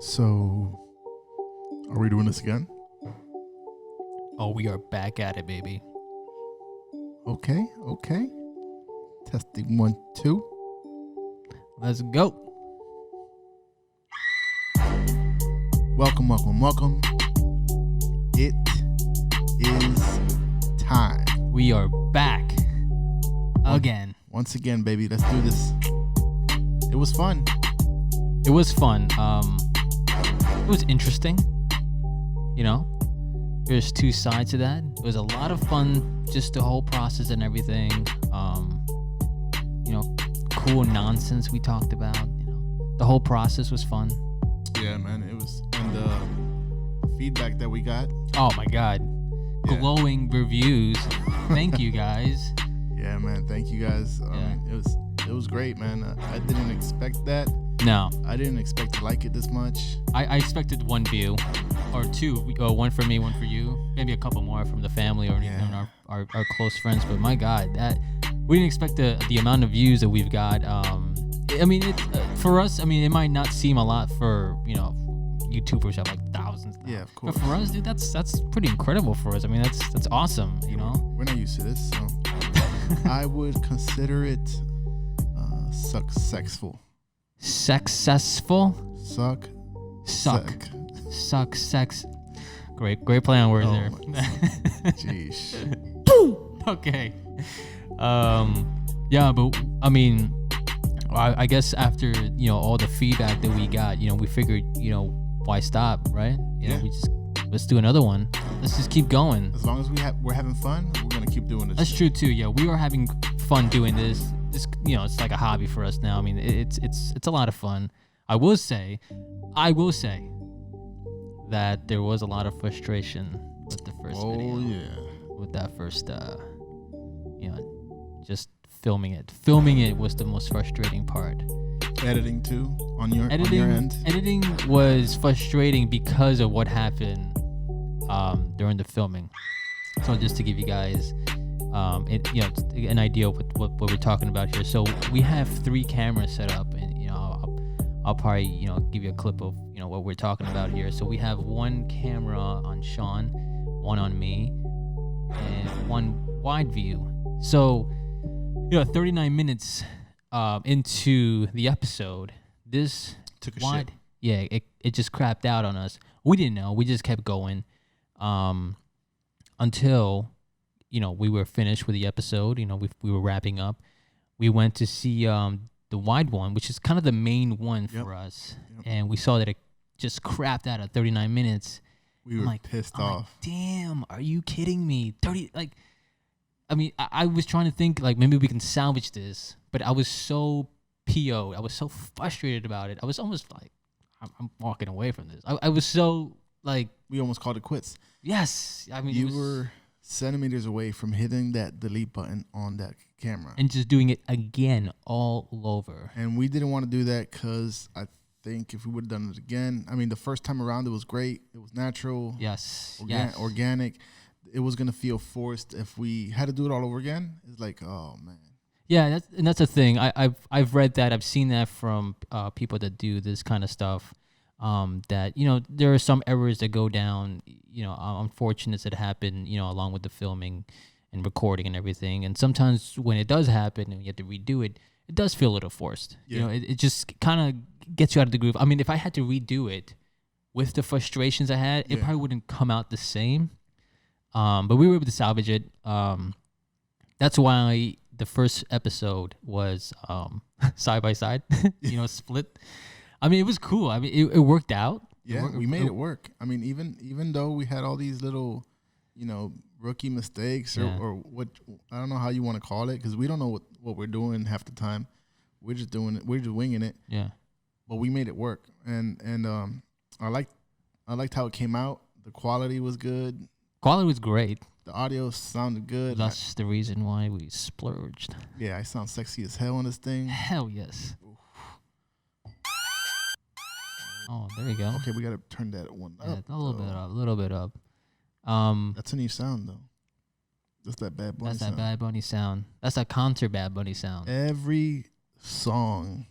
So, are we doing this again? Oh, we are back at it, baby. Okay. Testing 1, 2. Let's go. Welcome. It is time. We are back again. Once again, baby. Let's do this. It was fun. It was fun. It was interesting. You know, there's two sides to that. It was a lot of fun, just the whole process and everything. Cool nonsense we talked about. You know, the whole process was fun. Yeah, man. It was, and the feedback that we got. Oh my God, glowing reviews. Thank you guys. Yeah, man. Thank you guys. It was great, man. I didn't expect that. No, I didn't expect to like it this much. I expected one view or two. One for me, one for you. Maybe a couple more from the family or anything, our close friends. But my God, that we didn't expect the amount of views that we've got. For us, it might not seem a lot for YouTubers have like thousands. Yeah, of course. But for us, dude, that's pretty incredible for us. That's awesome. You know, we're not used to this, so I would consider it successful. Successful. Sex. Great play on words there. Jeez. Okay. But I guess after all the feedback that we got, we figured why stop, right? Let's do another one. Let's just keep going. As long as we're having fun, we're gonna keep doing this. That's true too. Yeah, we are having fun doing this. It's like a hobby for us now. It's a lot of fun. I will say that there was a lot of frustration with the first video. Oh yeah. With that first, just filming it. Filming it was the most frustrating part. Editing too on your end. Editing was frustrating because of what happened during the filming. So just to give you guys an idea of what we're talking about here. So we have 3 cameras set up, and I'll probably give you a clip of what we're talking about here. So we have one camera on Sean, one on me, and one wide view. So 39 minutes into the episode, this took a wide shit. Yeah, it just crapped out on us. We didn't know. We just kept going until we were finished with the episode. We were wrapping up. We went to see the wide one, which is kind of the main one for us. Yep. And we saw that it just crapped out at 39 minutes. We were pissed off. Damn, are you kidding me? 30, I was trying to think, maybe we can salvage this, but I was so PO'd. I was so frustrated about it. I was almost like, I'm walking away from this. I was so, we almost called it quits. Yes. You were centimeters away from hitting that delete button on that camera. And just doing it again all over. And we didn't want to do that because I think if we would have done it again, the first time around it was great. It was natural. Yes. Organic. It was going to feel forced. If we had to do it all over again, it's like, oh, man. Yeah, that's the thing. I've read that. I've seen that from people that do this kind of stuff. That there are some errors that go down. Unfortunates that happen. Along with the filming and recording and everything. And sometimes when it does happen and you have to redo it, it does feel a little forced. Yeah. It just kind of gets you out of the groove. If I had to redo it with the frustrations I had, it probably wouldn't come out the same. But we were able to salvage it. That's why the first episode was side by side, split. It was cool. It worked out. Yeah, we made it work. Even though we had all these little, rookie mistakes or what, I don't know how you want to call it, because we don't know what we're doing half the time. We're just doing it. We're just winging it. Yeah. But we made it work, and I liked how it came out. The quality was good. Quality was great. The audio sounded good. That's the reason why we splurged. Yeah, I sound sexy as hell on this thing. Hell yes. Oh, there you go. Okay, we gotta turn that one up. A little bit up. That's a new sound though. That's that Bad Bunny sound. That's that Bad Bunny sound. That's that concert Bad Bunny sound. Every song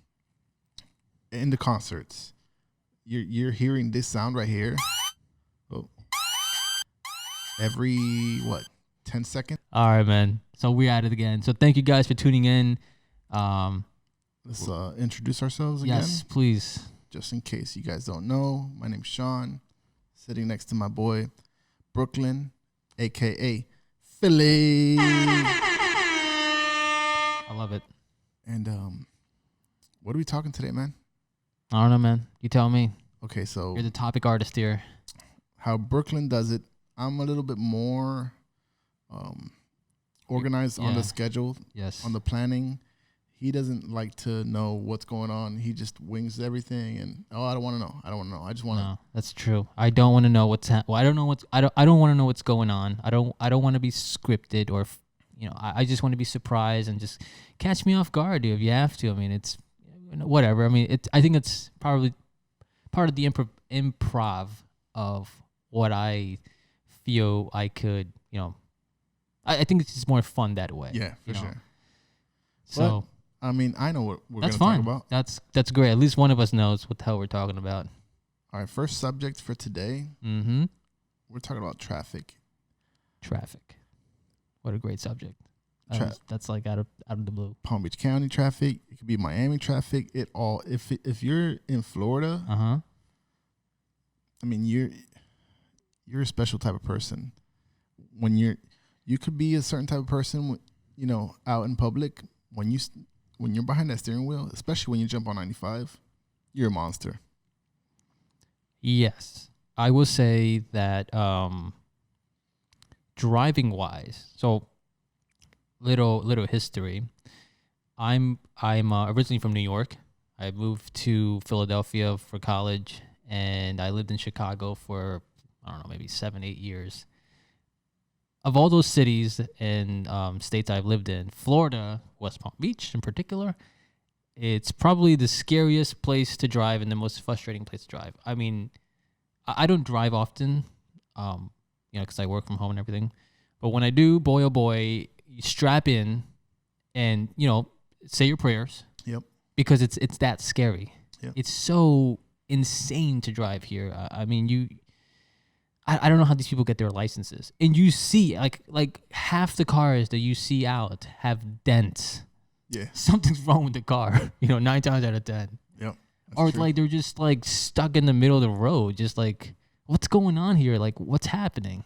in the concerts, you're hearing this sound right here. Oh, every 10 seconds. All right, man. So we're at it again. So thank you guys for tuning in. Let's introduce ourselves again. Yes, please. Just in case you guys don't know, my name's Sean. Sitting next to my boy, Brooklyn, a.k.a. Philly. I love it. And what are we talking today, man? I don't know, man. You tell me. Okay, so You're the topic artist here. how Brooklyn does it, I'm a little bit more organized on the schedule, on the planning. He doesn't like to know what's going on. He just wings everything, and I don't want to know. I just want to. No, that's true. I don't want to know what's. I don't know what's. I don't want to know what's going on. I don't want to be scripted or, I just want to be surprised and just catch me off guard, dude. If you have to, I mean, it's whatever. I mean, I think it's probably part of the improv of what I feel I could. I think it's just more fun that way. Yeah, for sure. So. But, I mean, I know what we're going to talk about. That's great. At least one of us knows what the hell we're talking about. All right, first subject for today. Mm-hmm. We're talking about traffic. Traffic. What a great subject. That's like out of the blue. Palm Beach County traffic. It could be Miami traffic. If you're in Florida, I mean, you're a special type of person. When you could be a certain type of person, out in public. When you're behind that steering wheel, especially when you jump on 95, you're a monster. Yes. I will say that driving wise, so little history. I'm originally from New York. I moved to Philadelphia for college, and I lived in Chicago for, I don't know, maybe 7-8 years. Of all those cities and states I've lived in, Florida, West Palm Beach in particular, it's probably the scariest place to drive and the most frustrating place to drive. I mean, I don't drive often, because I work from home and everything. But when I do, boy, oh boy, you strap in and, say your prayers. Yep. Because it's that scary. Yep. It's so insane to drive here. I mean, I don't know how these people get their licenses. And you see, like half the cars that you see out have dents. Yeah. Something's wrong with the car, 9 times out of 10. Yep. Or true. Like they're just like stuck in the middle of the road, just like, what's going on here? Like, what's happening?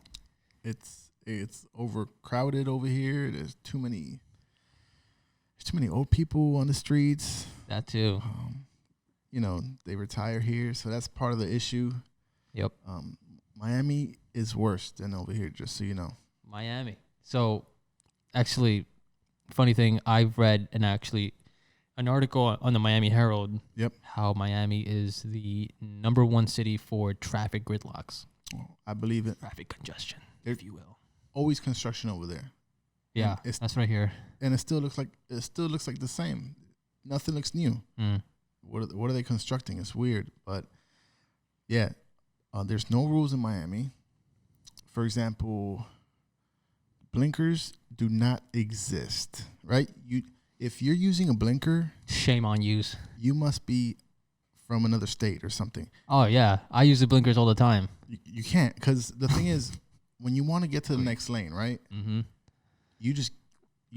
It's overcrowded over here. There's too many old people on the streets. That too. They retire here, so that's part of the issue. Yep. Miami is worse than over here, just so you know. Miami. So, actually, funny thing, I've read an article on the Miami Herald. Yep. How Miami is the number one city for traffic gridlocks. Oh, I believe it. Traffic congestion, if you will. Always construction over there. Yeah, that's right here. And it still looks like the same. Nothing looks new. What are they constructing? It's weird, but yeah. There's no rules in Miami. For example, blinkers do not exist, right? If you're using a blinker, shame on you. You must be from another state or something. Oh yeah, I use the blinkers all the time. You can't, because the thing is, when you want to get to the next lane, right? Mm-hmm. You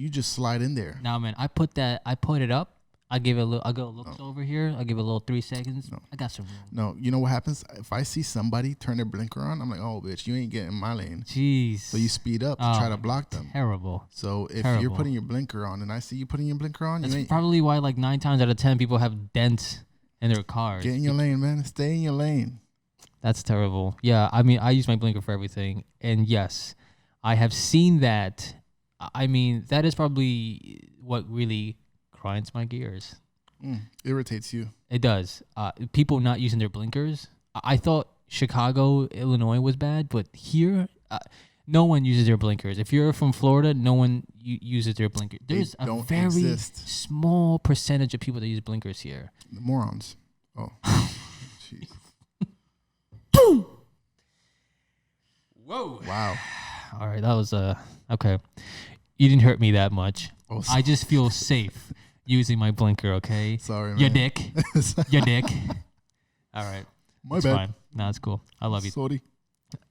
just slide in there. Now, man, I put it up. I give it a little. I go looks over here. I give it a little 3 seconds. No. I got some room. No, you know what happens? If I see somebody turn their blinker on, I'm like, oh, bitch, you ain't getting in my lane. Jeez. So you speed up to try to block them. Terrible. So if you're putting your blinker on, and I see you putting your blinker on, that's probably why like 9 times out of 10 people have dents in their cars. Get in your lane, man. Stay in your lane. That's terrible. Yeah, I mean, I use my blinker for everything, and yes, I have seen that. I mean, that is probably what really grinds my gears. Irritates you. It does. People not using their blinkers. I thought Chicago, Illinois was bad, but here, no one uses their blinkers. If you're from Florida, no one uses their blinkers. There's a very small percentage of people that use blinkers here. The morons. Oh, jeez. Whoa. Wow. All right, that was okay. You didn't hurt me that much. Oh, I just feel safe using my blinker, okay? Sorry, man. Your dick. Your dick. All right. My bad. Fine. No, it's cool. I love you. Sorry.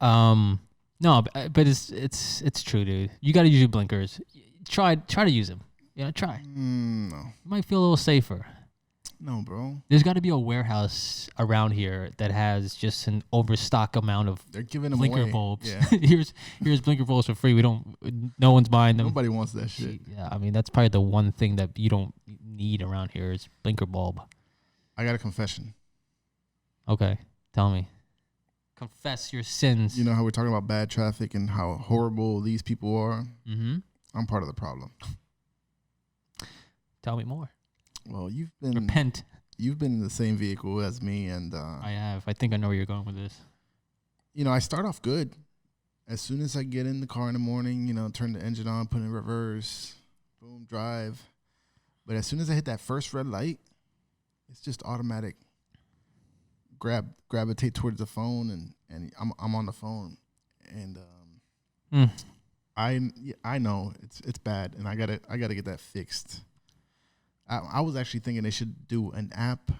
No, but it's true, dude. You got to use your blinkers. Try to use them. Try. No. You might feel a little safer. No, bro. There's got to be a warehouse around here that has just an overstock amount of They're giving them blinker away. bulbs. Yeah. here's blinker bulbs for free. No one's buying them. Nobody wants that shit. Yeah, I mean that's probably the one thing that you don't need around here is blinker bulb. I got a confession. Okay, tell me. Confess your sins. You know how we're talking about bad traffic and how horrible these people are? Mm-hmm. I'm part of the problem. Tell me more. Well, you've been Repent. You've been in the same vehicle as me, and I have. I think I know where you're going with this. I start off good. As soon as I get in the car in the morning, turn the engine on, put it in reverse, boom, drive. But as soon as I hit that first red light, it's just automatic. Gravitate towards the phone, and I'm on the phone, and I know it's bad, and I gotta get that fixed. I was actually thinking they should do an app.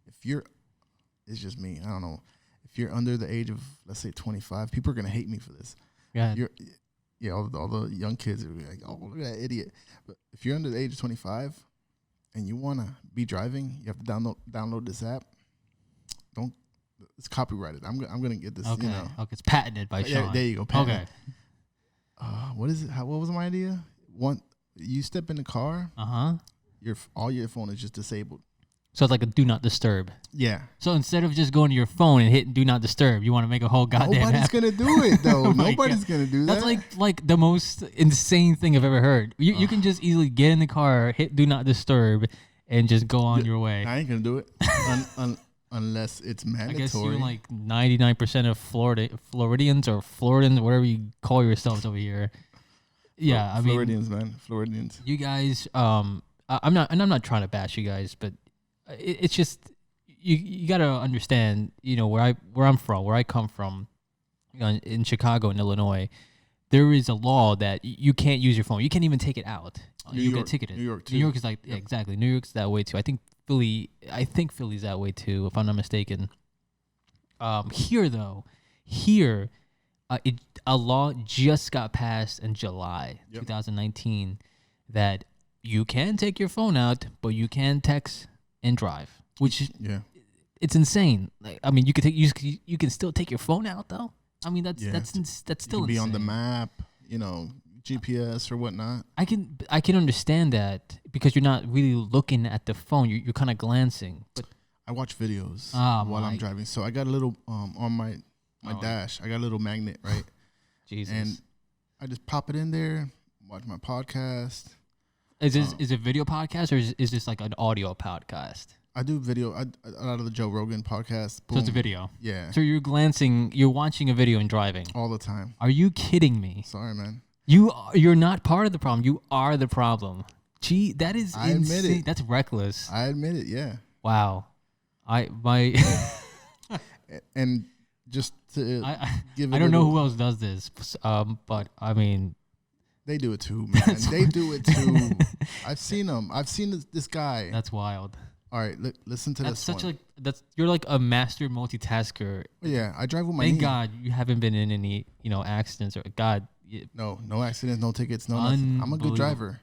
It's just me. I don't know. If you're under the age of, let's say, 25, people are gonna hate me for this. Yeah. All the young kids are like, oh, look at that idiot. But if you're under the age of 25 and you wanna be driving, you have to download this app. It's copyrighted. I'm gonna get this. Okay. Okay. It's patented by Sean. There you go. Patented. Okay. What is it? What was my idea? You step in the car. All your phone is just disabled. So it's like a do not disturb. Yeah. So instead of just going to your phone and hitting do not disturb, you want to make a whole goddamn Nobody's app. gonna do it though. Nobody's gonna do that. That's like the most insane thing I've ever heard. You can just easily get in the car, hit do not disturb, and just go on your way. I ain't gonna do it unless it's mandatory. I guess you're like 99% of Floridians or Floridans, whatever you call yourselves over here. Yeah, I mean Floridians, man, Floridians. You guys, I'm not trying to bash you guys, but it's just you got to understand, where I'm from, where I come from, in Chicago and Illinois, there is a law that you can't use your phone. You can't even take it out. You get ticketed. New York too. New York is like exactly. New York's that way too. I think Philly's that way too, if I'm not mistaken. Here though, a law just got passed in July 2019 that you can take your phone out, but you can text and drive, which is it's insane. Like, I mean, you can still take your phone out though. I mean, that's still you can be insane. on the map, GPS or whatnot. I can understand that because you're not really looking at the phone. You're kind of glancing. But I watch videos while I'm driving, so I got a little on my dash. I got a little magnet, right? Jesus. And I just pop it in there, watch my podcast. Is it video podcast or is this like an audio podcast? I do video. Out of the Joe Rogan podcast. Boom. So it's a video. Yeah. So you're watching a video and driving all the time. Are you kidding me? Sorry, man. You're not part of the problem. You are the problem. Gee, that is insane. Admit it. That's reckless. I admit it. Yeah. Wow. And just to give it. I don't know who else does this, but I mean, they do it too, man. They do it too. I've seen them. I've seen this guy. That's wild. All right, listen to this one. You're like a master multitasker. Yeah, I drive with my Thank knee. God you haven't been in any accidents or God. No accidents, no tickets, no nothing. I'm a good driver.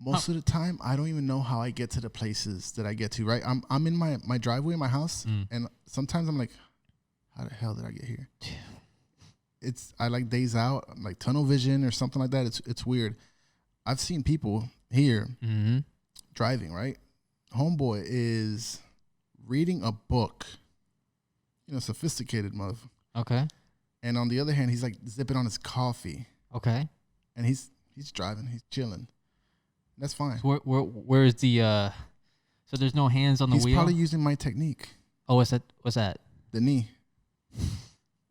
Most of the time, I don't even know how I get to the places that I get to. Right, I'm in my driveway in my house, and sometimes I'm like, how the hell did I get here? I like days out, like tunnel vision or something like that. It's weird. I've seen people here driving, right? Homeboy is reading a book, sophisticated mother. Okay. And on the other hand, he's like zipping on his coffee. Okay. And he's driving, he's chilling. That's fine. So where is the so there's no hands on the wheel? He's probably using my technique. Oh, what's that? The knee.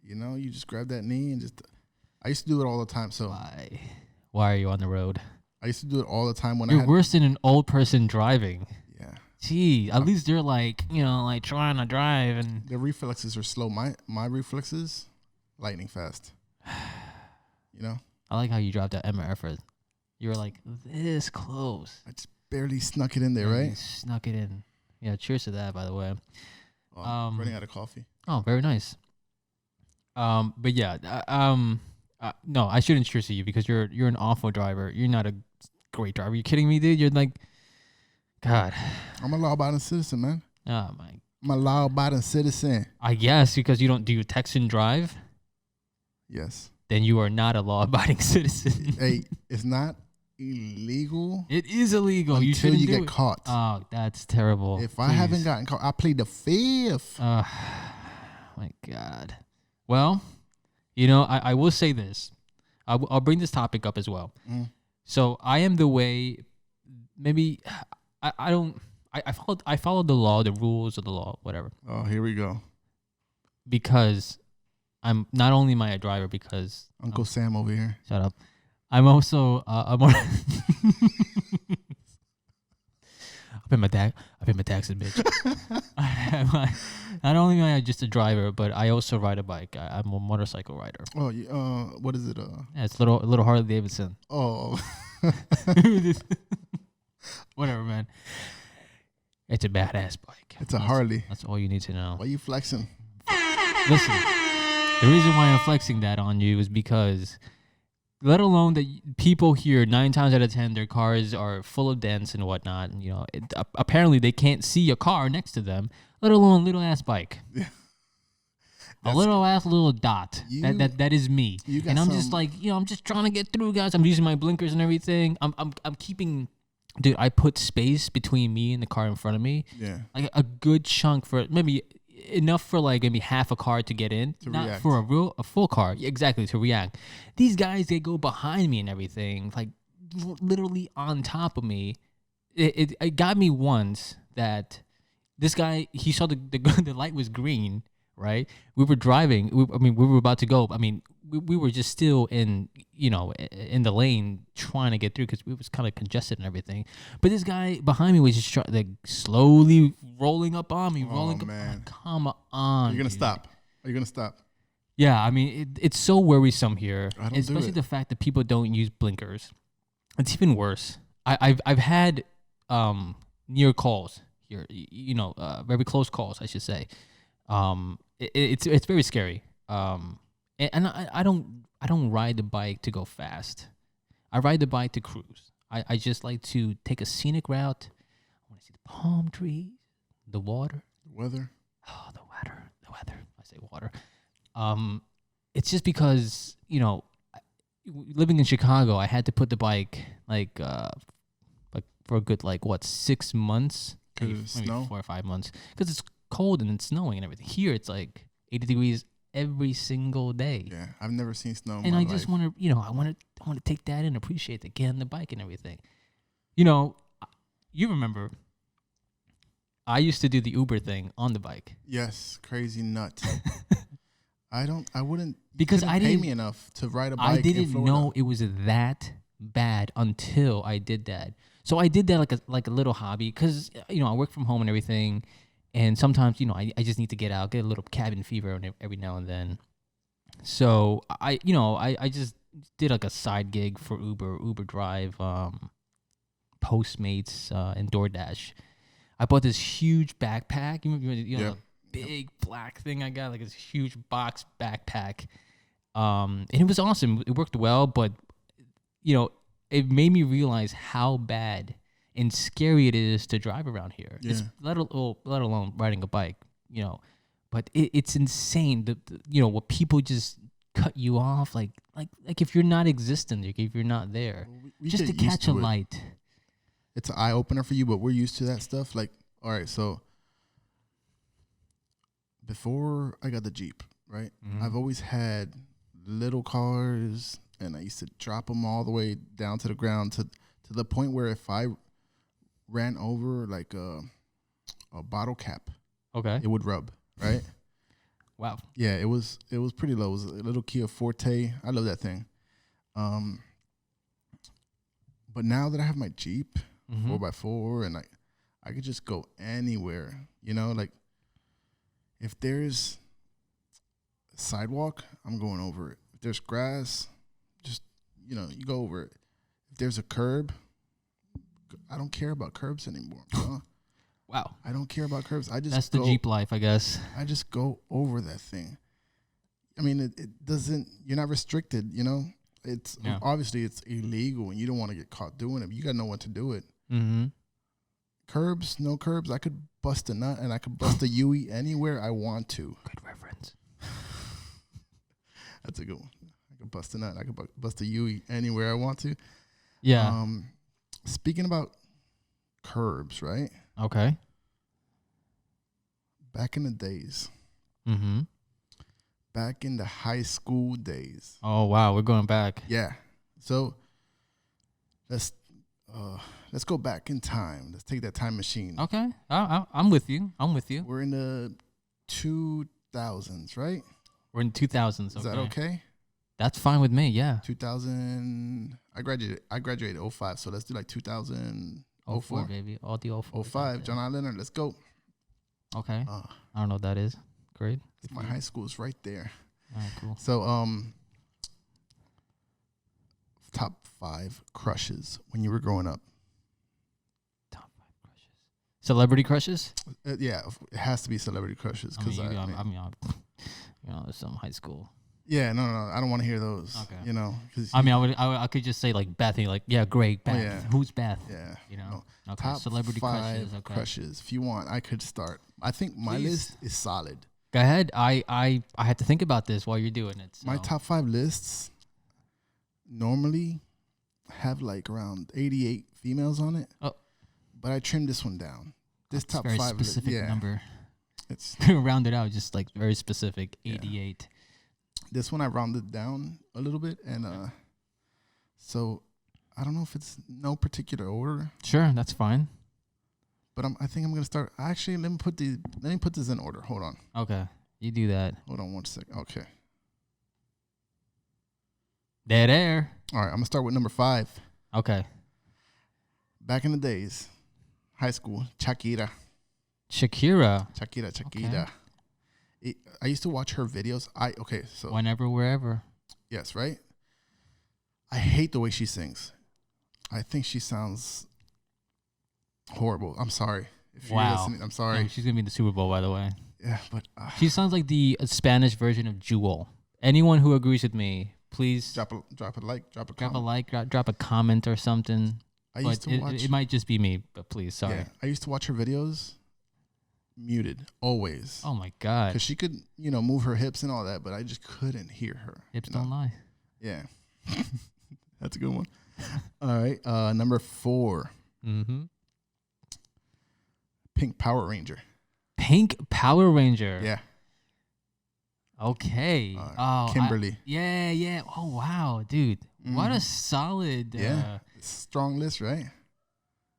You just grab that knee and just. I used to do it all the time. So why are you on the road? I used to do it all the time when You're worse than an old person driving. Yeah. Gee, at least they're like trying to drive and their reflexes are slow. My reflexes, lightning fast. I like how you dropped that Emma effort. You were like this close. I just barely snuck it in there, right? Snuck it in. Yeah. Cheers to that, by the way. Running out of coffee. Oh, very nice. But yeah, no, I shouldn't stress you because you're an awful driver. You're not a great driver. Are you kidding me, dude? You're like, God. I'm a law-abiding citizen, man. Oh my. I'm a law-abiding citizen. I guess because you don't do you text and drive. Yes. Then you are not a law-abiding citizen. Hey, it's not illegal. It is illegal. Until you get caught. Oh, that's terrible. If I haven't gotten caught, I plead the fifth. My God. Well, I will say this. I'll bring this topic up as well. Mm. So I am the way. Maybe I don't. I follow the law, the rules of the law, whatever. Oh, here we go. Because I'm not only am I a driver because Uncle Sam over here. Shut up. I'm also I pay my taxes, bitch. Not only am I just a driver, but I also ride a bike. I'm a motorcycle rider. Oh, what is it? Yeah, it's little Harley Davidson. Oh, whatever, man. It's a badass bike. It's a Harley. That's all you need to know. Why are you flexing? Listen, the reason why I'm flexing that on you is because, let alone that people here 9 times out of 10 their cars are full of dents and whatnot, and apparently they can't see a car next to them, let alone a little ass bike. Yeah. A little dot. That is me. And I'm just like, I'm just trying to get through, guys. I'm using my blinkers and everything. I'm keeping. Dude, I put space between me and the car in front of me. Yeah. Like a good chunk for maybe enough for like maybe half a car to get in. To not react. For a full car. Exactly, to react. These guys, they go behind me and everything, like literally on top of me. It got me once that this guy, he saw the light was green, right? We were driving. We were about to go. We were just still in the lane trying to get through because it was kind of congested and everything. But this guy behind me was just slowly rolling up on me. Man. Come on. You're gonna stop. Yeah, it's so worrisome here, especially the fact that people don't use blinkers. It's even worse. I've had near calls here, very close calls, I should say. It's very scary. And I don't ride the bike to go fast. I ride the bike to cruise. I just like to take a scenic route. I want to see the palm trees, the water. Weather. Oh, the weather. I say water. It's just because, living in Chicago, I had to put the bike like for a good 6 months, maybe snow? 4 or 5 months, because it's cold and it's snowing and everything. Here it's like 80 degrees every single day. Yeah, I've never seen snow. And I just want to, I want to take that in, appreciate the get on the bike and everything. You remember, I used to do the Uber thing on the bike. Yes, crazy nut. I wouldn't, because I didn't pay me enough to ride a bike. I didn't know it was that bad until I did that. So I did that like a little hobby because I work from home and everything. And sometimes, I just need to get out, get a little cabin fever every now and then. So I just did like a side gig for Uber Drive, Postmates, and DoorDash. I bought this huge backpack, the big black thing I got, like this huge box backpack. And it was awesome. It worked well, but it made me realize how bad and scary it is to drive around here. Yeah. Let alone riding a bike, But it's insane. What people just cut you off, like if you're not existent, like if you're not there, we just to catch a light. It's an eye opener for you, but we're used to that stuff. Like, all right, so before I got the Jeep, right? Mm-hmm. I've always had little cars, and I used to drop them all the way down to the ground to the point where if I ran over like a bottle cap, okay, it would rub, right? Wow. Yeah, it was pretty low. It was a little Kia Forte. I love that thing. But now that I have my Jeep, 4x4, and I could just go anywhere, like if there's a sidewalk, I'm going over it. If there's grass, just, you go over it. If there's a curb, I don't care about curbs anymore. Wow. I don't care about curbs. That's the Jeep life, I guess. I just go over that thing. I mean, it doesn't. You're not restricted. You know, it's obviously it's illegal, and you don't want to get caught doing it. But you gotta know when to do it. Mm-hmm. Curbs, no curbs. I could bust a nut and I could bust a Yui anywhere I want to. Good reference. That's a good one. I could bust a nut. I could bust a Yui anywhere I want to. Yeah. Speaking about curbs, right? Okay. Back in the days. Mm-hmm. Back in the high school days. Oh, wow. We're going back. Yeah. So let's go back in time. Let's take that time machine. Okay. I'm with you. We're in the 2000s, right? We're in 2000s. Is that okay? That's fine with me. Yeah. 2000. I graduated 05, so let's do like 2004. 04, baby. All the 04. 05. John I. Leonard. Let's go. Okay. I don't know what that is. Great. My high school is right there. All right, cool. So, top 5 crushes when you were growing up. Top 5 crushes. Celebrity crushes? Yeah, it has to be celebrity crushes. Because some high school. Yeah, no, I don't want to hear those. Okay. You know, I could just say like Beth. Like, yeah, great, Beth. Oh, yeah. Who's Beth? Yeah, you know. No. Okay. Top celebrity 5 crushes. If you want, I could start. I think my list is solid. Go ahead. I have to think about this while you're doing it. So. My top 5 lists normally have like around 88 females on it. Oh, but I trimmed this one down. This top very 5 specific number. It's rounded out, just like very specific. 88. Yeah. This one I rounded down a little bit, and so I don't know if it's no particular order. Sure, that's fine. But I think I'm gonna start. Actually, let me put this in order. Hold on. Okay, you do that. Hold on 1 second. Okay. Dead air. All right, I'm gonna start with number 5. Okay. Back in the days, high school, Shakira. Okay. I used to watch her videos. So whenever, wherever. Yes, right. I hate the way she sings. I think she sounds horrible. I'm sorry. If you're listening, I'm sorry. She's gonna be in the Super Bowl, by the way. Yeah, but she sounds like the Spanish version of Jewel. Anyone who agrees with me, please drop a like, drop a comment or something. I used to watch. It might just be me, but please, sorry. Yeah, I used to watch her videos. Muted always. Oh my god! Because she could, move her hips and all that, but I just couldn't hear her. Hips don't lie. Yeah, that's a good one. All right, number 4. Mm-hmm. Pink Power Ranger. Pink Power Ranger. Yeah. Okay. Kimberly. Yeah. Oh wow, dude, what a solid. Strong list, right?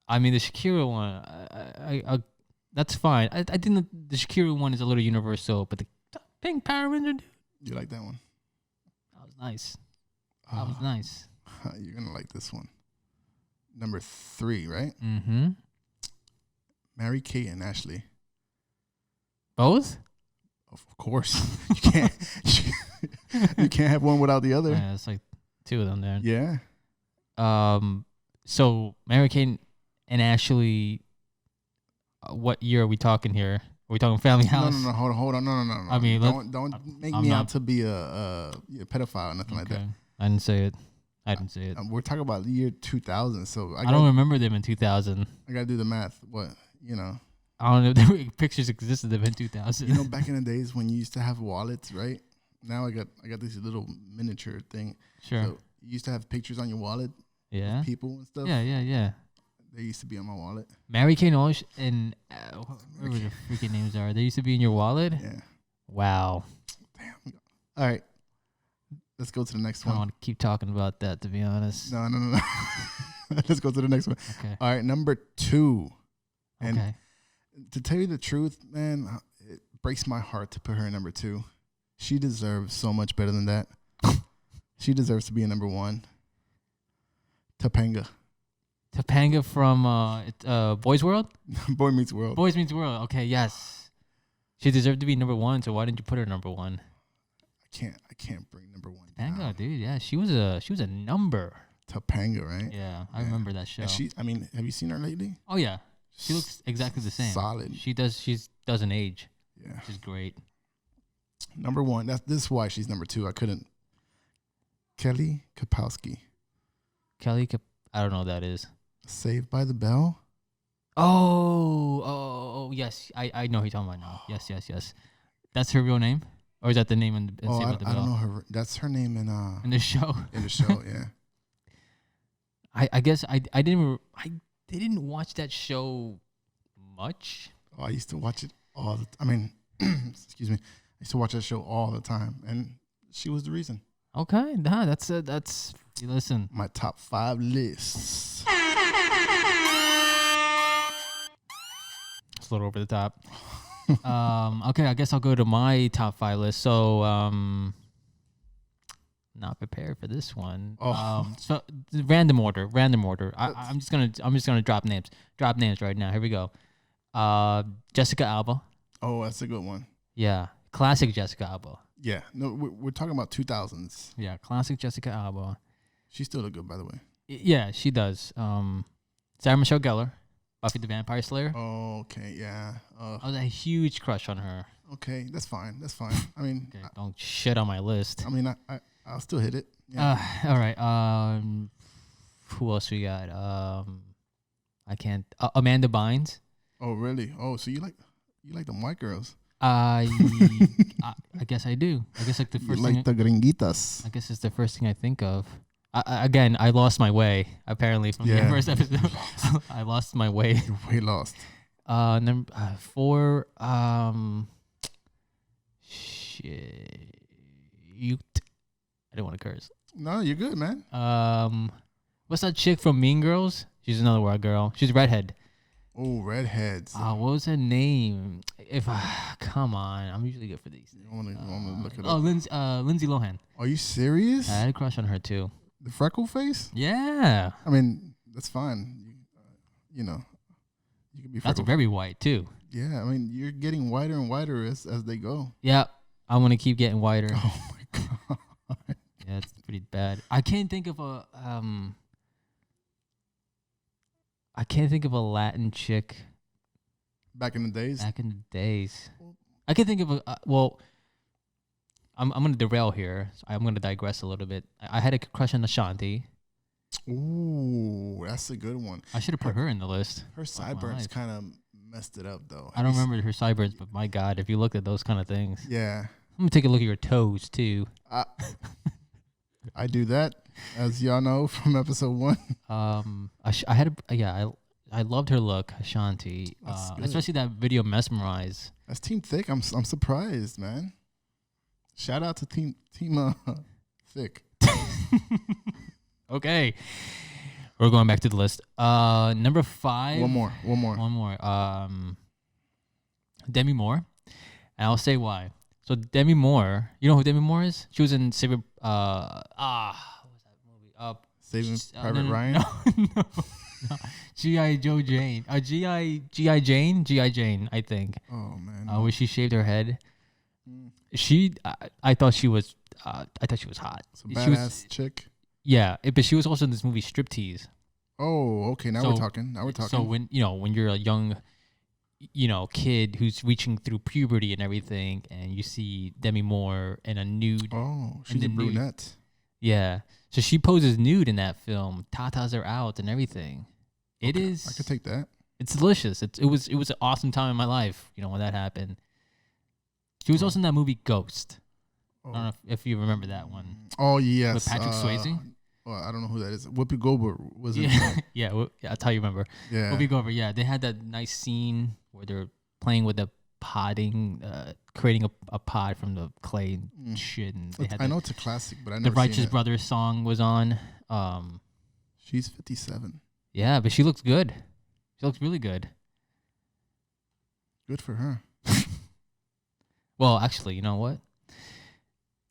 I mean, the Shakira one. I that's fine. I think the Shakira one is a little universal, but the Pink Power Ranger, dude. You like that one? That was nice. That was nice. You're going to like this one. Number 3, right? Mm-hmm. Mary-Kate and Ashley. Both? Of course. You can't have one without the other. Yeah, it's like 2 of them there. Yeah. So Mary-Kate and Ashley... what year are we talking here? Are we talking Family House? No. Hold on. No. I mean, don't make me out to be a pedophile or nothing like that. I didn't say it. We're talking about the year 2000, so I don't remember them in 2000. I gotta do the math. What I don't know if pictures existed of in 2000. Back in the days when you used to have wallets, right? Now I got this little miniature thing. Sure. So you used to have pictures on your wallet. Yeah. Of people and stuff. Yeah. They used to be on my wallet. Mary-Kate and whatever the freaking names are. They used to be in your wallet? Yeah. Wow. Damn. All right. Let's go to the next one. I don't want to keep talking about that, to be honest. No. Let's go to the next one. Okay. All right. Number 2. And okay. To tell you the truth, man, it breaks my heart to put her in number 2. She deserves so much better than that. She deserves to be in number 1. Topanga. Topanga from Boys World? Boy Meets World. Boys Meets World. Okay, yes. She deserved to be number 1, so why didn't you put her number 1? I can't bring number 1 Topanga, down. dude. Yeah, she was a number. Topanga, right? Yeah, I remember that show. And have you seen her lately? Oh yeah. She looks exactly the same. Solid. She doesn't age. Yeah. Which is great. Number one. This is why she's number two. I couldn't. Kelly Kapowski. I don't know what that is. Saved by the Bell. Oh, yes. I know who you're talking about now. Yes. That's her real name? Or is that the name in Saved by the Bell? I don't know her. That's her name in the show. In the show, yeah. I guess I didn't watch that show much. Oh, I used to watch it all the excuse me. I used to watch that show all the time, and she was the reason. Okay, that's listen. My top 5 lists. It's a little over the top. Okay, I guess I'll go to my top 5 list. So, not prepared for this one. So random order. I'm just gonna drop names. Drop names right now. Here we go. Jessica Alba. Oh, that's a good one. Yeah, classic Jessica Alba. Yeah, no, we're talking about 2000s. Yeah, classic Jessica Alba. She still look good, by the way. Yeah, she does. Sarah Michelle Gellar, Buffy the Vampire Slayer. Oh, okay, yeah. I was a huge crush on her. Okay, that's fine. I mean, okay, don't shit on my list. I mean, I'll still hit it. Yeah. All right. Who else we got? I can't. Amanda Bynes. Oh, really? Oh, so you like the white girls? I guess I do. I guess like the first. You like the gringuitas? I guess it's the first thing I think of. Again, I lost my way. Apparently, from the first episode, I lost my way. You're way lost. Number 4. Shit. I don't want to curse. No, you're good, man. What's that chick from Mean Girls? She's another white girl. She's redhead. Oh, redheads. What was her name? Come on, I'm usually good for these. I want to look it up. Oh, Lindsay Lohan. Are you serious? I had a crush on her too. The freckle face? Yeah. I mean, that's fine. You know, you can be. That's very white too. Yeah, I mean, you're getting whiter and whiter as they go. Yeah, I want to keep getting whiter. Oh my god. Yeah, it's pretty bad. I can't think of a Latin chick. Back in the days. I can think of a. I'm going to derail here. So I'm going to digress a little bit. I had a crush on Ashanti. Ooh, that's a good one. I should have put her in the list. Her sideburns kind of messed it up, though. I don't remember her sideburns, but my God, if you look at those kind of things. Yeah. I'm going to take a look at your toes, too. I do that, as y'all know from episode 1. I loved her look, Ashanti. Especially that video Mesmerize. That's Team Thick. I'm surprised, man. Shout out to Team Thick. Okay. We're going back to the list. Number 5. One more. Demi Moore. And I'll say why. So Demi Moore, you know who Demi Moore is? She was in Saving what was that movie? Saving Private Ryan? No. G.I. Joe Jane. G.I. Jane, I think. Oh man. Where she shaved her head. I thought she was hot. Some badass chick. Yeah, but she was also in this movie Striptease. Oh, okay. Now we're talking. So when you're a young, kid who's reaching through puberty and everything, and you see Demi Moore in a nude. Oh, she's a brunette. Yeah. So she poses nude in that film. Tatas are out and everything. Okay, it is. I could take that. It's delicious. It was an awesome time in my life. When that happened. She was also in that movie Ghost. I don't know if you remember that one. Oh yes. With Patrick Swayze. Well, I don't know who that is. Whoopi Goldberg was it? Yeah, that's how you remember. Yeah. Whoopi Goldberg. Yeah, they had that nice scene where they're playing with the podding, creating a pod from the clay and shit. And I know it's a classic, but I never the Righteous seen it. Brothers song was on. She's 57. Yeah, but she looks good. She looks really good. Good for her. Well, actually, you know what?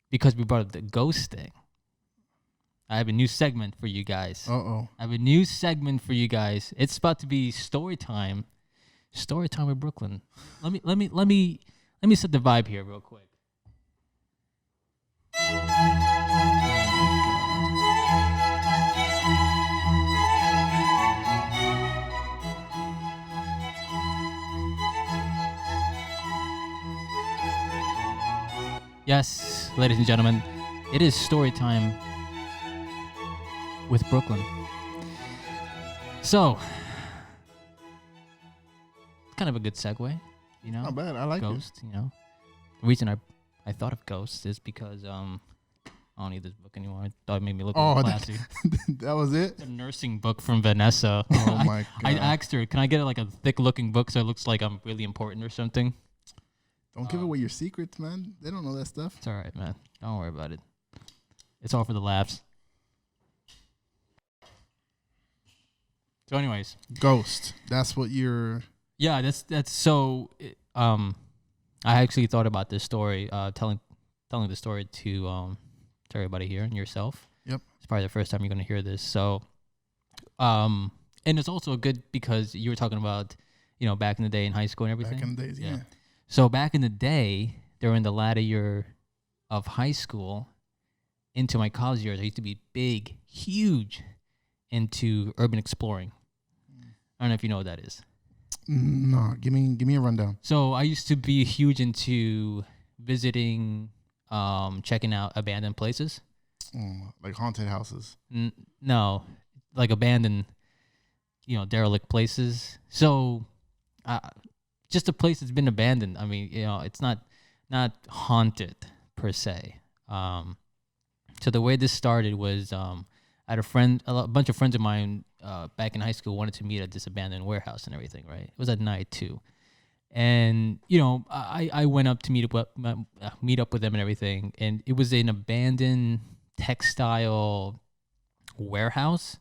Because we brought up the ghost thing, I have a new segment for you guys. I have a new segment for you guys. It's about to be story time. Story time with Brooklyn. Let me set the vibe here real quick. Yes, ladies and gentlemen, it is story time with Brooklyn. So, kind of a good segue, you know? Not bad. I like Ghost, you know? The reason I thought of Ghost is because I don't need this book anymore. I thought it made me look classy. That was it? It's a nursing book from Vanessa. Oh, my God. I asked her, can I get like a thick-looking book so it looks like I'm really important or something? Don't give away your secrets, man. They don't know that stuff. It's all right, man. Don't worry about it. It's all for the laughs. So, anyways, Ghost. That's what you're. Yeah, that's so. I actually thought about this story, telling the story to everybody here and yourself. Yep. It's probably the first time you're going to hear this. So, and it's also good because you were talking about, back in the day in high school and everything. Back in the days, yeah. So back in the day, during the latter year of high school, into my college years, I used to be big, huge into urban exploring. I don't know if you know what that is. No, give me a rundown. So I used to be huge into visiting, checking out abandoned places. Like haunted houses. No, like abandoned, derelict places. So, just a place that's been abandoned. I mean, it's not haunted per se. So the way this started was, I had a bunch of friends of mine back in high school wanted to meet at this abandoned warehouse and everything, right? It was at night too. And, I went up to meet up with them and everything. And it was an abandoned textile warehouse.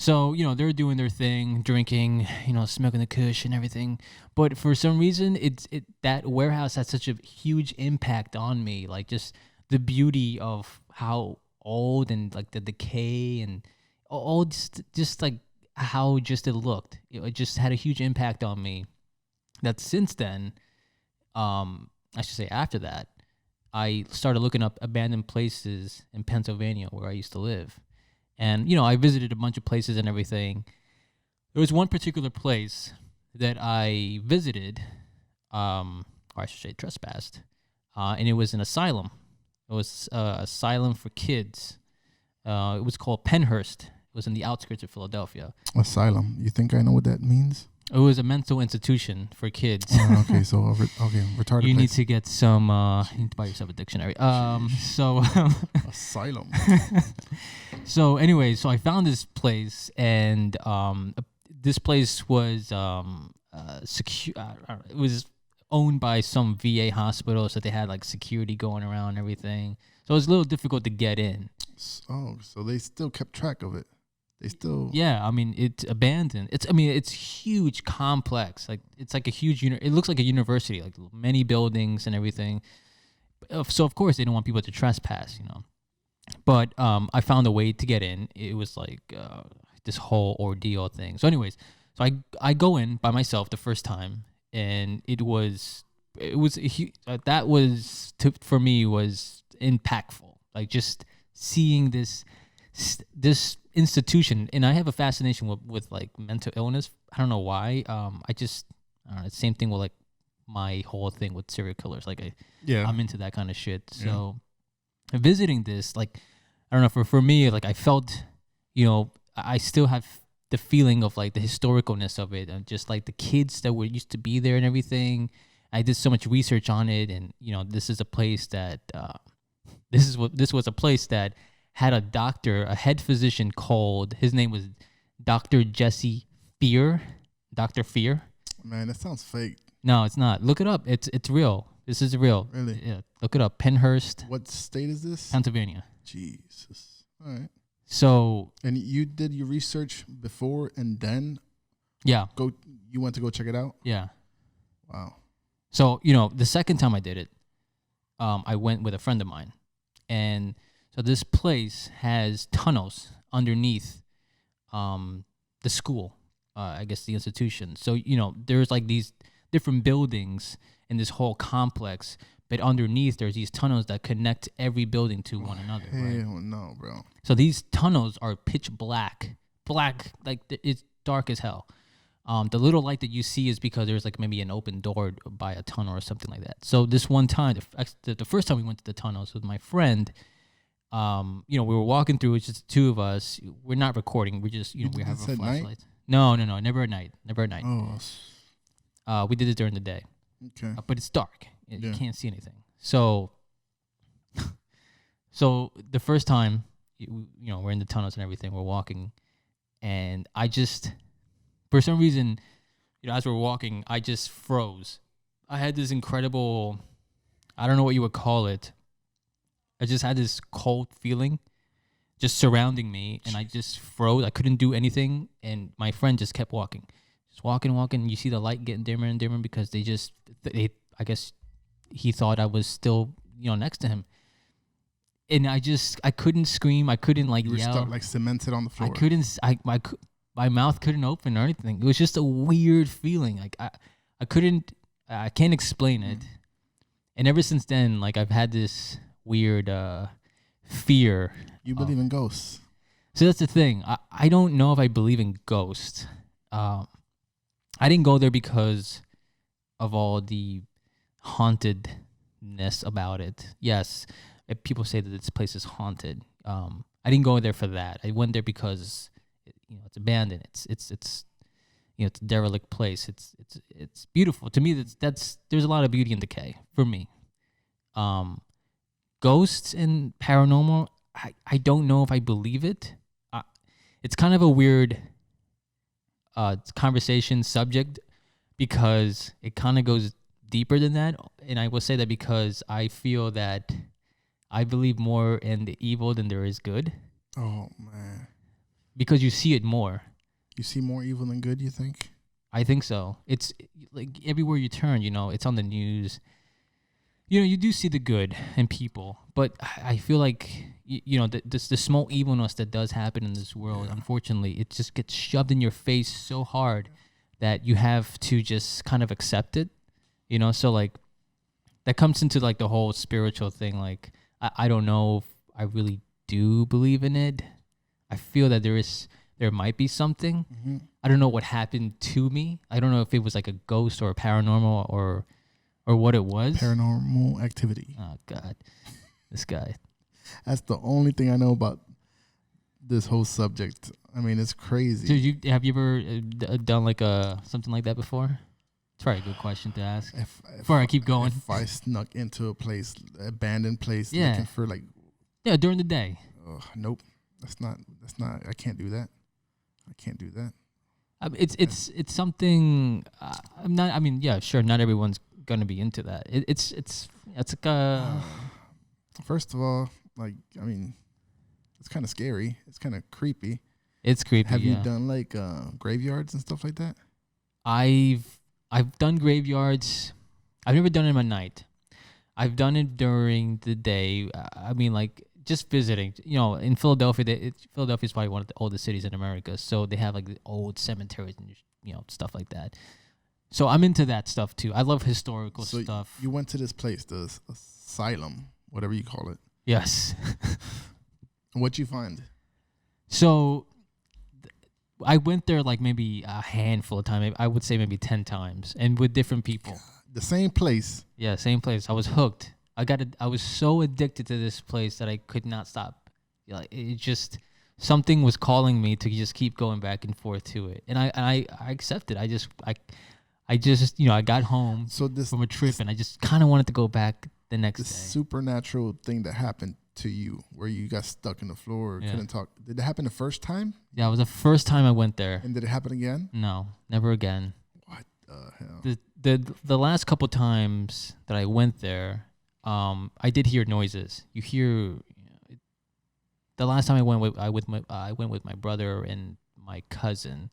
So, they're doing their thing, drinking, smoking the kush and everything. But for some reason, that warehouse had such a huge impact on me. Like just the beauty of how old and like the decay and all just like how just it looked. It just had a huge impact on me. That since then, I should say after that, I started looking up abandoned places in Pennsylvania where I used to live. And, I visited a bunch of places and everything. There was one particular place that I visited, or I should say trespassed, and it was an asylum. It was an asylum for kids. It was called Pennhurst. It was in the outskirts of Philadelphia. Asylum. You think I know what that means? It was a mental institution for kids. Okay, so retarded. You need to get some. You need to buy yourself a dictionary. So asylum. So anyway, so I found this place, and this place was secure. It was owned by some VA hospital, so they had like security going around and everything. So it was a little difficult to get in. Oh, so they still kept track of it. They still. Yeah, I mean it's abandoned. It's huge complex. Like it's like a huge. It looks like a university, like many buildings and everything. So of course they don't want people to trespass, But I found a way to get in. It was like this whole ordeal thing. So anyways, so I go in by myself the first time, and that was for me was impactful. Like just seeing this institution, and I have a fascination with like mental illness. I don't know why. I don't know. Same thing with like my whole thing with serial killers. Like I'm into that kind of shit. So visiting this, like, I don't know, for me, like I felt, I still have the feeling of like the historicalness of it, and just like the kids that were used to be there and everything. I did so much research on it, and this is a place that this was a place that had a doctor, a head physician called, his name was Dr. Jesse Fear. Dr. Fear. Man, that sounds fake. No, it's not. Look it up. It's real. This is real. Really? Yeah. Look it up. Pennhurst. What state is this? Pennsylvania. Jesus. All right. So. And you did your research before and then? Yeah. You went to go check it out? Yeah. Wow. So, the second time I did it, I went with a friend of mine. And so this place has tunnels underneath the school, I guess the institution. So, there's like these different buildings in this whole complex, but underneath there's these tunnels that connect every building to one another. Hell right? No, bro. So these tunnels are pitch black, like it's dark as hell. The little light that you see is because there's like maybe an open door by a tunnel or something like that. So this one time, the first time we went to the tunnels with my friend, we were walking through. It's just the two of us. We're not recording. We're just, we have our flashlights. No, never at night. Never at night. Oh. We did it during the day. Okay. But it's dark. You can't see anything. So the first time, we're in the tunnels and everything. We're walking, and I just, for some reason, as we're walking, I just froze. I had this incredible, I don't know what you would call it. I just had this cold feeling just surrounding me, and I just froze. I couldn't do anything, and my friend just kept walking. Just walking. You see the light getting dimmer and dimmer because I guess he thought I was still, next to him. And I couldn't scream. I couldn't yell. You were stuck like cemented on the floor. My mouth couldn't open or anything. It was just a weird feeling. Like I can't explain it. And ever since then, like I've had this weird fear. You believe in ghosts? So that's the thing. I don't know if I believe in ghosts. I didn't go there because of all the hauntedness about it. Yes, people say that this place is haunted. I didn't go there for that. I went there because it's abandoned. It's a derelict place. It's beautiful to me. There's a lot of beauty in decay for me. Ghosts and paranormal, I don't know if I believe it. It's kind of a weird conversation subject because it kind of goes deeper than that. And I will say that because I feel that I believe more in the evil than there is good. Oh, man. Because you see it more. You see more evil than good, you think? I think so. It's like everywhere you turn, it's on the news. You do see the good in people, but I feel like, the small evilness that does happen in this world, unfortunately, it just gets shoved in your face so hard that you have to just kind of accept it, So, like, that comes into, like, the whole spiritual thing. Like, I don't know if I really do believe in it. I feel that there might be something. Mm-hmm. I don't know what happened to me. I don't know if it was like a ghost or a paranormal or what it was. Paranormal activity. Oh, God. This guy. That's the only thing I know about this whole subject. I mean, it's crazy. So have you ever done like something like that before? It's probably a good question to ask. Before I keep going. If I snuck into a place, abandoned place, looking for like... Yeah, during the day. Nope. That's not, I can't do that. It's something, sure, not everyone's going to be into that. It's like a... First of all, like, I mean, it's kind of scary. It's kind of creepy. It's creepy. Have you done like graveyards and stuff like that? I've done graveyards. I've never done it at night. I've done it during the day. I mean, like, just visiting. In Philadelphia, Philadelphia is probably one of the oldest cities in America, so they have like the old cemeteries and stuff like that. So I'm into that stuff too. I love historical stuff. You went to this place, the asylum, whatever you call it. Yes. What'd you find? So I went there like maybe a handful of times. I would say maybe 10 times, and with different people. The same place. Yeah, same place. I was hooked. I was so addicted to this place that I could not stop. It just, something was calling me to just keep going back and forth to it, and I accepted. I got home from a trip, and I just kind of wanted to go back the next day. Supernatural thing that happened to you, where you got stuck in the floor, or couldn't talk. Did it happen the first time? Yeah, it was the first time I went there. And did it happen again? No, never again. What the hell? The last couple times that I went there, I did hear noises. You hear. The last time I went with my brother and my cousin,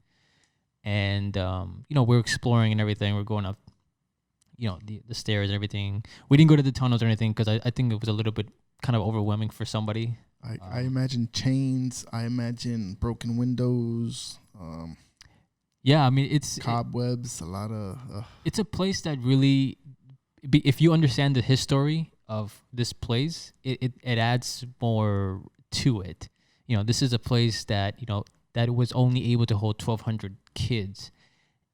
and we're exploring and everything. We're going up, the stairs and everything. We didn't go to the tunnels or anything because I think it was a little bit kind of overwhelming for somebody. I imagine chains. I imagine broken windows. Yeah, I mean it's cobwebs. A lot of. It's a place that really, if you understand the history of this place, it adds more to it. This is a place that that was only able to hold 1,200 kids,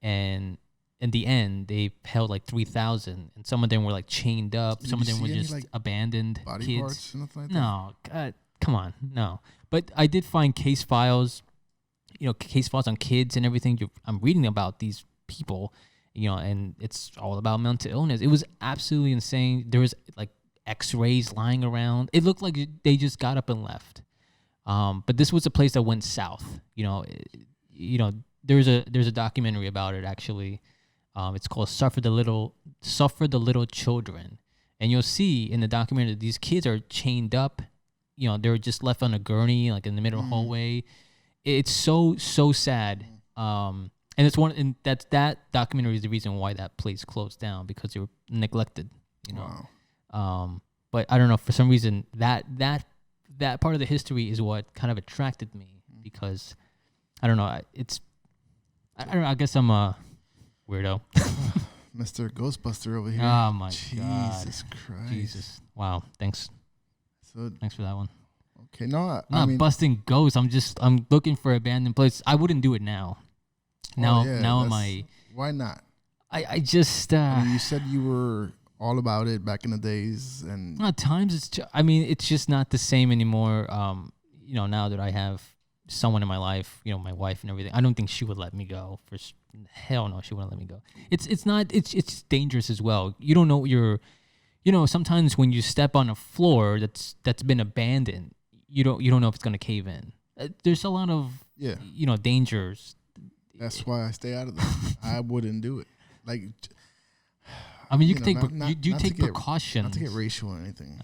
and in the end, they held like 3,000, and some of them were like chained up. Some of them were just like abandoned body kids. Parts, nothing like that? No, God, come on, no. But I did find case files, case files on kids and everything. I'm reading about these people, and it's all about mental illness. It was absolutely insane. There was like X-rays lying around. It looked like they just got up and left. But this was a place that went south. There's a documentary about it actually. It's called Suffer the Little Children. And you'll see in the documentary that these kids are chained up. They're just left on a gurney, like in the middle hallway. It's so sad. And that documentary is the reason why that place closed down, because they were neglected. Wow. But I don't know, for some reason that part of the history is what kind of attracted me, because I don't know. I don't know. I guess I'm a weirdo. Mr. Ghostbuster over here. Oh my God. Jesus Christ. Jesus. Wow. Thanks. Thanks for that one. Okay. No, I'm not busting ghosts. I'm looking for abandoned place. I wouldn't do it now. Now am I? Why not? I just. You said you were all about it back in the days, and at times it's just not the same anymore. Now that I have someone in my life, my wife and everything, I don't think she would let me go. Hell no, she wouldn't let me go. It's dangerous as well. You don't know what you're. Sometimes when you step on a floor that's been abandoned, you don't know if it's gonna cave in. There's a lot of dangers. That's why I stay out of them. I wouldn't do it. Like, I mean, you can take precautions. Not to get racial or anything.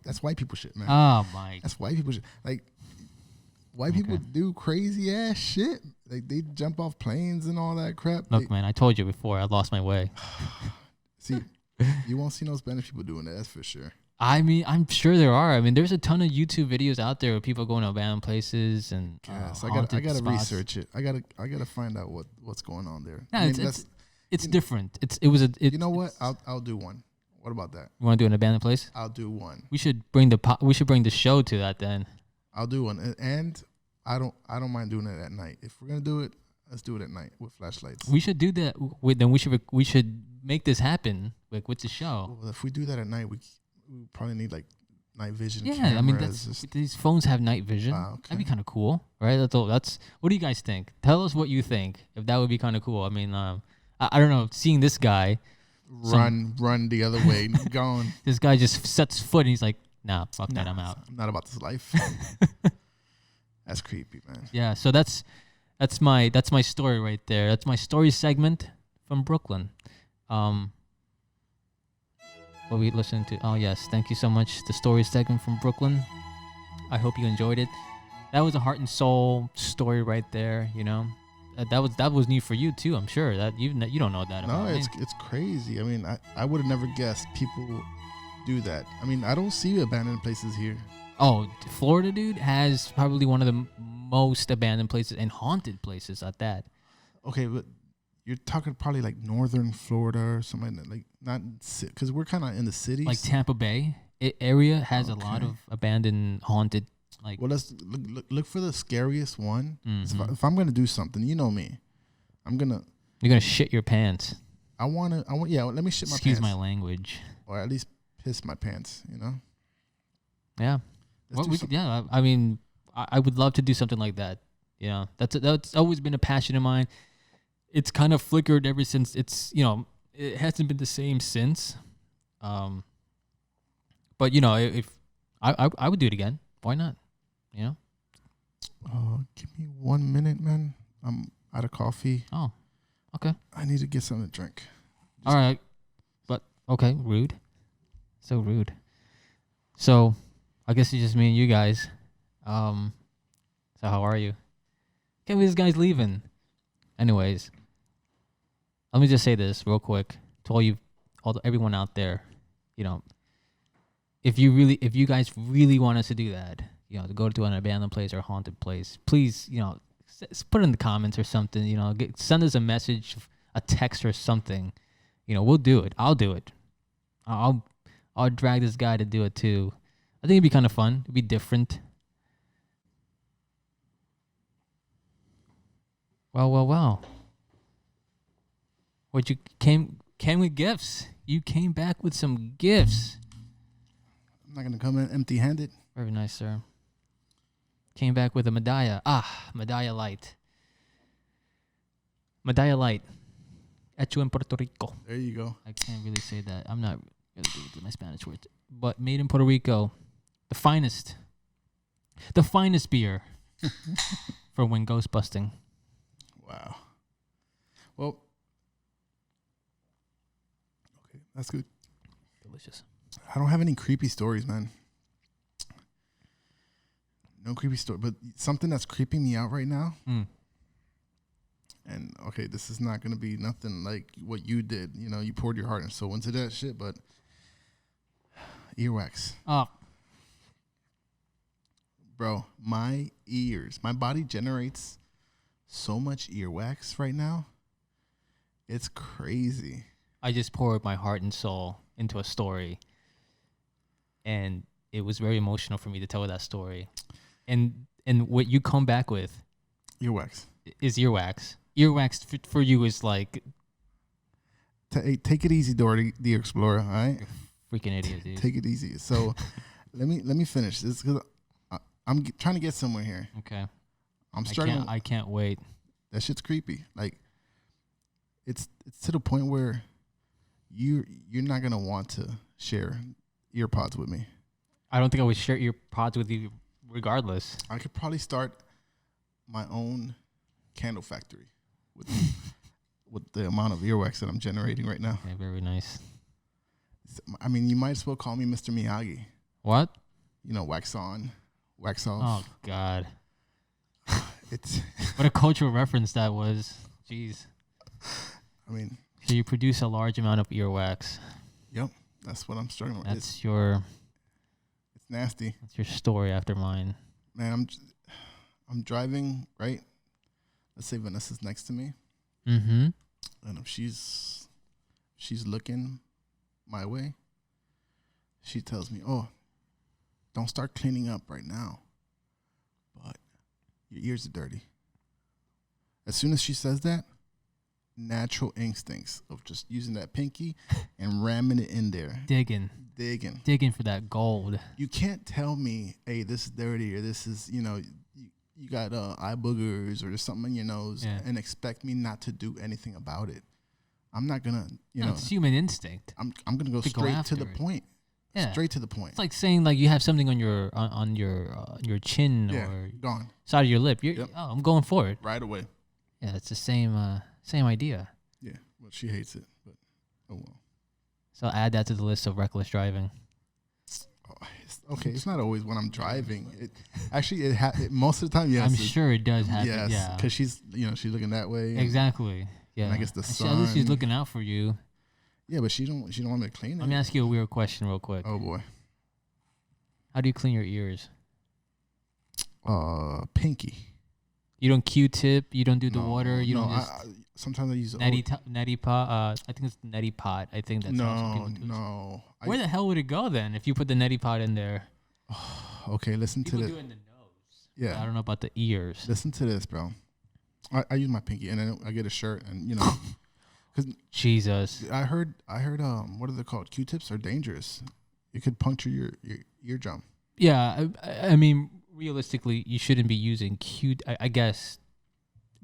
That's white people shit, man. Oh my. That's white people shit. Like, white people do crazy ass shit. Like, they jump off planes and all that crap. Look, man, I told you before, I lost my way. See, you won't see no Spanish people doing that. That's for sure. I mean, I'm sure there are. I mean, there's a ton of YouTube videos out there of people going to abandoned places and I gotta research it. I gotta find out what's going on there. Yeah, it's different. You know what? I'll do one. What about that? You want to do an abandoned place? I'll do one. We should bring the show to that then. I'll do one, and I don't mind doing it at night. If we're gonna do it, let's do it at night with flashlights. We should do that. Then we should make this happen with the show. Well, if we do that at night, we probably need like night vision. Yeah, cameras. I mean these phones have night vision. Okay. That'd be kind of cool, right? That's what do you guys think? Tell us what you think. If that would be kind of cool. I mean, I don't know. Seeing this guy run the other way, gone. This guy just sets foot and he's like, nah, fuck that, I'm out. I'm not about this life. That's creepy, man. Yeah, so that's my story right there. That's my story segment from Brooklyn. What we listened to? Oh yes, thank you so much. The story segment from Brooklyn. I hope you enjoyed it. That was a heart and soul story right there. That was new for you too. I'm sure that you don't know that. No, it's crazy. I mean, I would have never guessed people do that. I mean, I don't see abandoned places here. Oh, Florida, dude, has probably one of the most abandoned places and haunted places at that. Okay, but you're talking probably like northern Florida or something like that. Like, not because we're kind of in the cities. Like Tampa Bay area has a lot of abandoned, haunted. Like, well, let's look for the scariest one. Mm-hmm. If I'm gonna do something, you know me, you're gonna shit your pants. I want. Yeah, let me shit my pants. Excuse my language. Or at least piss my pants. Yeah. I mean, I would love to do something like that. That's always been a passion of mine. It's kind of flickered ever since. It hasn't been the same since. But if I would do it again, why not? Give me 1 minute, man. I'm out of coffee. Oh, okay. I need to get something to drink. All right, but okay, rude. So rude. So, I guess it's just me and you guys. So how are you? Can't believe this guy's leaving. Anyways, let me just say this real quick to everyone out there. If you guys really want us to do that, to go to an abandoned place or haunted place, please, put it in the comments or something. Send us a message, a text or something. We'll do it. I'll do it. I'll drag this guy to do it too. I think it'd be kind of fun. It'd be different. Well. What you came with gifts. You came back with some gifts. I'm not gonna come in empty-handed. Very nice, sir. Came back with a medalla. Medalla light. Medalla light. Hecho en Puerto Rico. There you go. I can't really say that. I'm not really good with my Spanish words. But made in Puerto Rico. The finest beer for when ghost busting. Wow. Well, okay, that's good. Delicious. I don't have any creepy stories, man. No creepy story, but something that's creeping me out right now. And okay, this is not gonna be nothing like what you did. You know, you poured your heart and soul into that shit, but earwax. Oh. Bro, my ears, my body generates so much earwax right now. It's crazy. I just poured my heart and soul into a story, and it was very emotional for me to tell that story. And what you come back with Earwax is earwax. Earwax for you is like take it easy, Dory the Explorer. All right, freaking idiot, dude. Take it easy. So let me finish this because I'm trying to get somewhere here. Okay. I'm starting. I can't wait. That shit's creepy. Like it's to the point where you're not gonna want to share ear pods with me. I don't think I would share ear pods with you regardless. I could probably start my own candle factory with the amount of earwax that I'm generating right now. Okay, very nice. I mean, you might as well call me Mr. Miyagi. What? You know, wax on, wax off. Oh God. It's what a cultural reference that was. Jeez. I mean, so you produce a large amount of earwax. Yep, that's what I'm struggling with. It's nasty. That's your story after mine. Man, I'm driving, right? Let's say Vanessa's next to me. Mm-hmm. And if she's looking my way, she tells me, "Oh, don't start cleaning up right now. But your ears are dirty." As soon as she says that, natural instincts of just using that pinky and ramming it in there. Digging for that gold. You can't tell me, hey, this is dirty or this is, you got eye boogers or there's something in your nose and expect me not to do anything about it. I'm not gonna, it's human instinct. I'm gonna go straight to the point. Yeah. Straight to the point. It's like saying like you have something on your chin or gone. Side of your lip. I'm going for it right away. Yeah, it's the same idea. Yeah, well, she hates it, but oh well. So add that to the list of reckless driving. Okay, it's not always when I'm driving. It actually most of the time, yes. I'm sure it does happen. Yes, yeah, because she's she's looking that way. Exactly. Yeah. And I guess the sun. At least she's looking out for you. Yeah, but she don't want me to clean it. Let me ask you a weird question real quick. Oh boy. How do you clean your ears? Pinky. You don't Q-tip. You don't do the water. You don't. Sometimes I use neti pot. I think it's neti pot. I think that's no. Where the hell would it go then if you put the neti pot in there? Okay, listen People to this. do it in the nose. Yeah, I don't know about the ears. Listen to this, bro. I use my pinky and then I get a shirt and because Jesus. I heard what are they called? Q-tips are dangerous. It could puncture your eardrum. Yeah, I mean realistically, you shouldn't be using I guess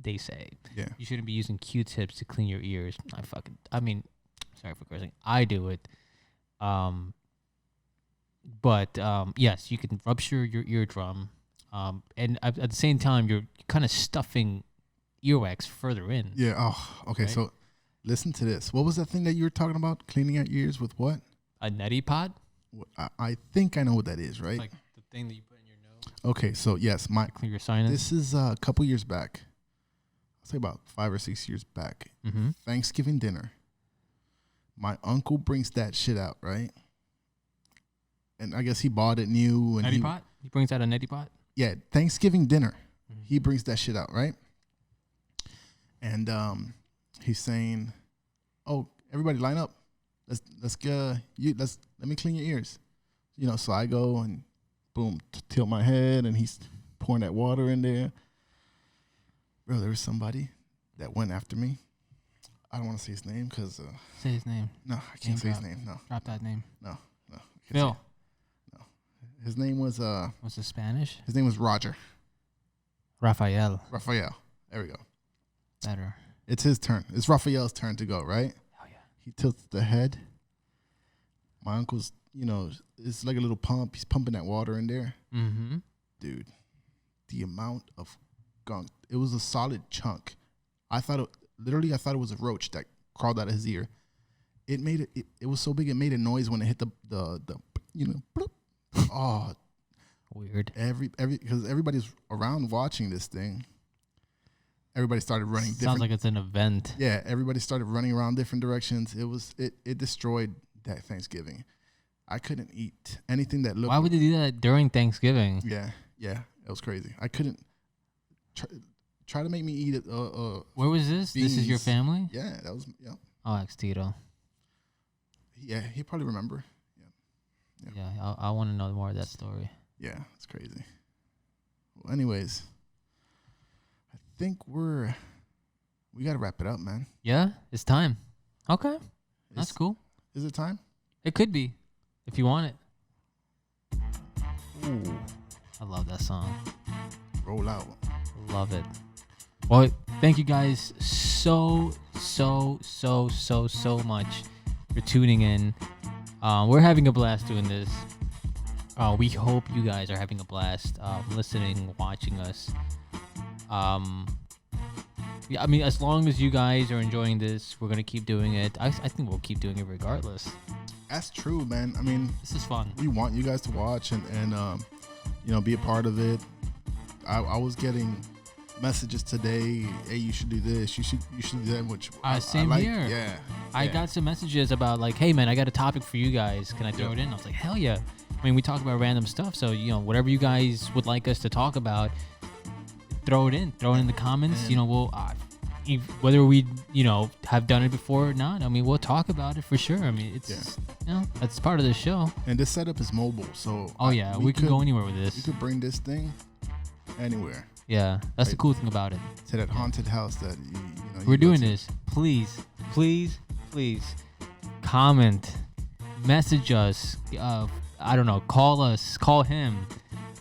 they say you shouldn't be using Q-tips to clean your ears. Sorry for cursing. I do it. But yes, you can rupture your eardrum. And at the same time, you're kind of stuffing earwax further in. Yeah. Oh, okay. Right? So listen to this. What was that thing that you were talking about? Cleaning out your ears with what? A neti pot? I think I know what that is, right? It's like the thing that you put in your nose. Okay. So yes, clear your sinus. This is a couple years back. I'll say about 5 or 6 years back. Mm-hmm. Thanksgiving dinner. My uncle brings that shit out, right? And I guess he bought it new. And neti pot? He brings out a neti pot? Yeah, Thanksgiving dinner. Mm-hmm. He brings that shit out, right? And he's saying, "Oh, everybody line up. Let me clean your ears." So I go and boom, tilt my head and he's pouring that water in there. Bro, there was somebody that went after me. I don't want to say his name because say his name. No, I can't say his name. No, drop that name. No. Phil. No, his name was Was it Spanish? His name was Roger. Raphael. There we go. Better. It's his turn. It's Raphael's turn to go, right? Oh yeah. He tilts the head. My uncle's, it's like a little pump. He's pumping that water in there. Mm-hmm. Dude, the amount of gunk. It was a solid chunk. I thought it was a roach that crawled out of his ear. It made it. It was so big. It made a noise when it hit the bloop. Oh, weird. Because everybody's around watching this thing. Everybody started running. Sounds like it's an event. Yeah, everybody started running around different directions. It destroyed that Thanksgiving. I couldn't eat anything that looked. Why would they do that during Thanksgiving? Yeah, it was crazy. I couldn't try to make me eat it. Where was this? Beans. This is your family? Yeah, that was I'll ask Tito. Yeah, he probably remember. Yeah, I want to know more of that story. Yeah, it's crazy. Well, anyways, I think we got to wrap it up, man. Yeah, it's time. Okay, that's cool. Is it time? It could be, if you want it. Ooh, I love that song. Roll out. Love it. Well, thank you guys so much for tuning in. We're having a blast doing this. We hope you guys are having a blast listening, watching us. Yeah, I mean, as long as you guys are enjoying this, we're gonna keep doing it. I think we'll keep doing it regardless. That's true, man. I mean, this is fun. We want you guys to watch and be a part of it. I was getting messages today. Hey, you should do this. You should do that. Which same I like. Here. Yeah. I got some messages about like, hey man, I got a topic for you guys. Can I throw it in? I was like, hell yeah. I mean, we talk about random stuff, so whatever you guys would like us to talk about, throw it in the comments. We'll whether we have done it before or not. I mean, we'll talk about it for sure. I mean, it's that's part of the show. And this setup is mobile, so we can go anywhere with this. You could bring this thing anywhere. Yeah, that's the cool thing about it. To that haunted house that we're doing this. Please comment, message us. I don't know, call us, call him.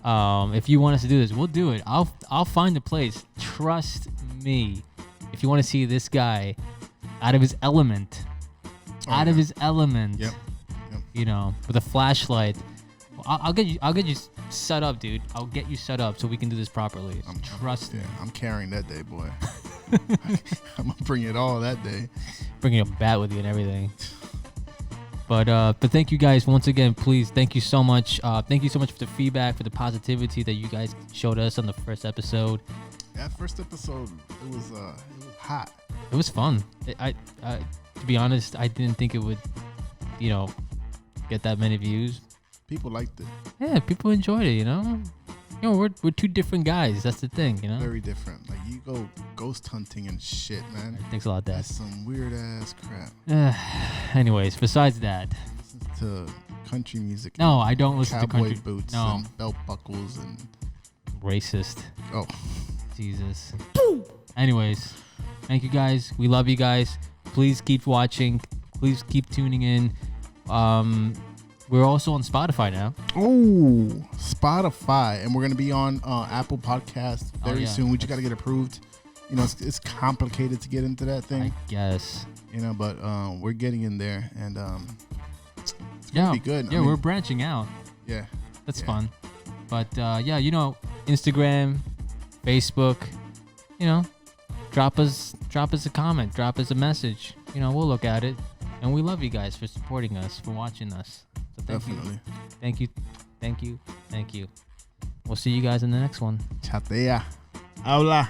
If you want us to do this, we'll do it. I'll find a place. Trust me. If you want to see this guy out of his element, Yep. With a flashlight, I'll get you set up, dude. I'll get you set up so we can do this properly. Trust me. I'm carrying that day, boy. I'm gonna bring it all that day. Bringing a bat with you and everything. But thank you guys once again. Please, thank you so much. Thank you so much for the feedback, for the positivity that you guys showed us on the first episode. That first episode, it was hot. It was fun. I to be honest, I didn't think it would, get that many views. People liked it. Yeah, people enjoyed it. We're two different guys. That's the thing. Very different. Like you go ghost hunting and shit, man. Thanks a lot, Dad. That's some weird ass crap. Anyways, besides that, listen to country music. No, I don't listen to country. Cowboy boots no. and belt buckles and racist. Oh, Jesus. Anyways, thank you guys. We love you guys. Please keep watching. Please keep tuning in. We're also on Spotify now. Oh, Spotify. And we're going to be on Apple Podcasts very soon. We just got to get approved. It's complicated to get into that thing. I guess. But we're getting in there. And it's going to be good. Yeah, we're branching out. Yeah. That's fun. But, Instagram, Facebook, drop us a comment. Drop us a message. We'll look at it. And we love you guys for supporting us, for watching us. So Definitely. Thank you. We'll see you guys in the next one. CHATEA. Hola.